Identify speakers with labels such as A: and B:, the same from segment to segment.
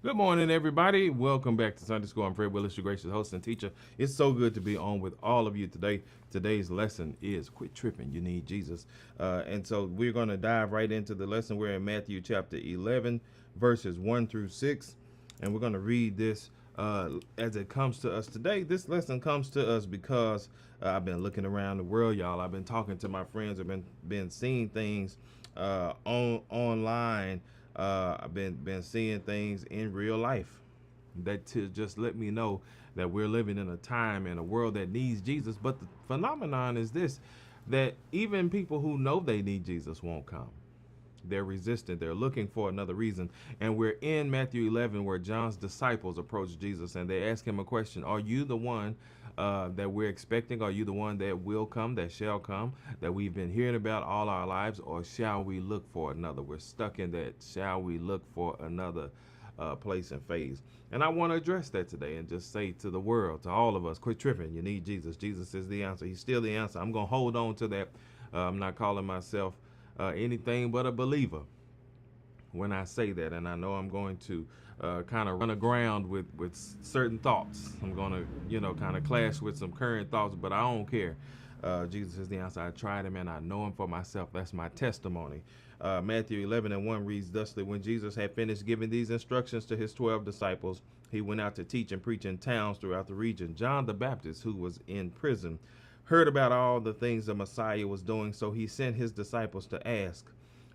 A: Good morning, everybody. Welcome back to Sunday School. I'm Fred Willis, your gracious host and teacher. It's so good to be on with all of you today. Today's lesson is Quit Tripping. You Need Jesus. And so we're going to dive right into the lesson. We're in Matthew chapter 11, verses 1 through 6. And we're going to read this as it comes to us today. This lesson comes to us because I've been looking around the world, y'all. I've been talking to my friends. I've been seeing things online. I've been seeing things in real life that to just let me know that we're living in a time and a world that needs Jesus. But the phenomenon is this, that even people who know they need Jesus won't come. They're resistant. They're looking for another reason. And we're in Matthew 11 where John's disciples approach Jesus and they ask him a question. Are you the one that we're expecting? Are you the one that will come, that shall come, that we've been hearing about all our lives? Or shall we look for another? We're stuck in that. Shall we look for another place and phase? And I want to address that today and just say to the world, to all of us, quit tripping. You need Jesus. Jesus is the answer. He's still the answer. I'm going to hold on to that. I'm not calling myself anything but a believer when I say that, and I know I'm going to kind of run aground with certain thoughts. I'm going to, kind of clash with some current thoughts, but I don't care. Jesus is the answer. I tried him and I know him for myself. That's my testimony. Matthew 11 and 1 reads thusly: When Jesus had finished giving these instructions to his 12 disciples, he went out to teach and preach in towns throughout the region. John the Baptist, who was in prison, heard about all the things the Messiah was doing, so he sent his disciples to ask,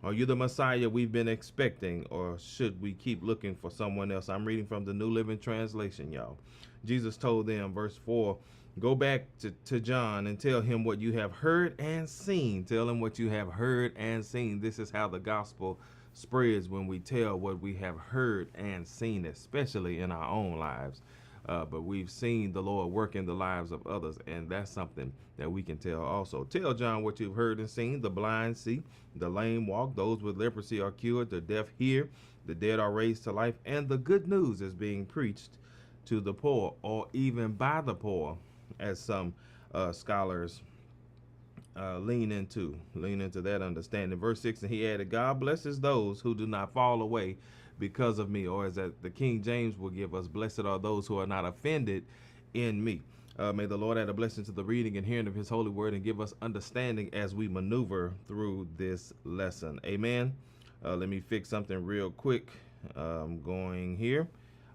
A: are you the Messiah we've been expecting, or should we keep looking for someone else? I'm reading from the New Living Translation, y'all. Jesus told them, verse 4, go back to John and tell him what you have heard and seen. Tell him what you have heard and seen. This is how the gospel spreads, when we tell what we have heard and seen, especially in our own lives. But we've seen the Lord work in the lives of others, and that's something that we can tell also. Tell John what you've heard and seen. The blind see, the lame walk, those with leprosy are cured, the deaf hear, the dead are raised to life, and the good news is being preached to the poor, or even by the poor, as some scholars lean into that understanding. Verse 6, and he added, God blesses those who do not fall away because of me, or as that the King James will give us, blessed are those who are not offended in me. May the Lord add a blessing to the reading and hearing of his holy word and give us understanding as we maneuver through this lesson. Amen. Let me fix something real quick. Going here.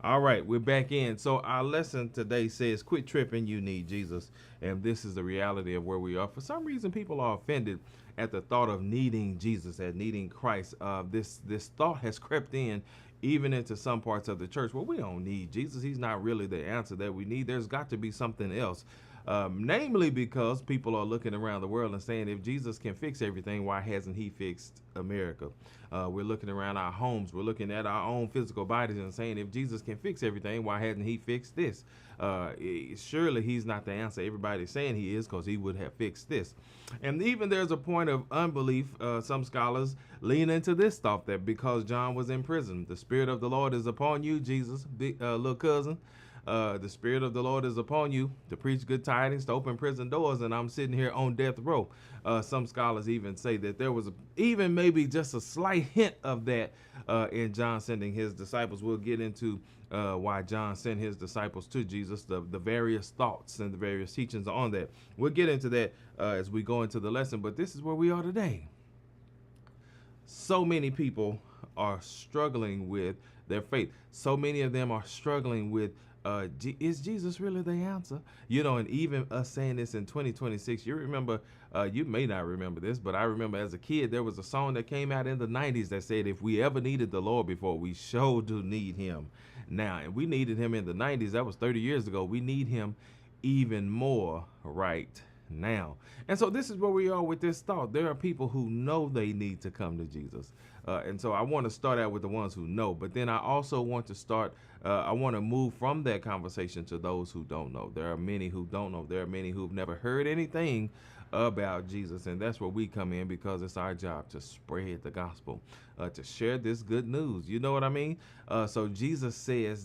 A: All right, we're back in. So our lesson today says, quit tripping, you need Jesus. And this is the reality of where we are. For some reason, people are offended at the thought of needing Jesus, at needing Christ. This thought has crept in even into some parts of the church. Well, we don't need Jesus. He's not really the answer that we need. There's got to be something else. Namely because people are looking around the world and saying, if Jesus can fix everything, why hasn't he fixed America? We're looking around our homes. We're looking at our own physical bodies and saying, if Jesus can fix everything, why hasn't he fixed this? Surely he's not the answer. Everybody's saying he is, because he would have fixed this. And even there's a point of unbelief. Some scholars lean into this thought, that because John was in prison, the Spirit of the Lord is upon you, Jesus, little cousin. The Spirit of the Lord is upon you to preach good tidings, to open prison doors, and I'm sitting here on death row. Some scholars even say that there was even maybe just a slight hint of that in John sending his disciples. We'll get into why John sent his disciples to Jesus, the various thoughts and the various teachings on that. We'll get into that as we go into the lesson, but this is where we are today. So many people are struggling with their faith. So many of them are struggling with, is Jesus really the answer? And even us saying this in 2026, you remember, you may not remember this, but I remember as a kid, there was a song that came out in the 90s that said, if we ever needed the Lord before, we sure do need him now. And we needed him in the 90s. That was 30 years ago. We need him even more right now. And so this is where we are with this thought. There are people who know they need to come to Jesus. And so I want to start out with the ones who know, but then I also want to I want to move from that conversation to those who don't know. There are many who don't know. There are many who've never heard anything about Jesus. And that's where we come in, because it's our job to spread the gospel, to share this good news. You know what I mean? So Jesus says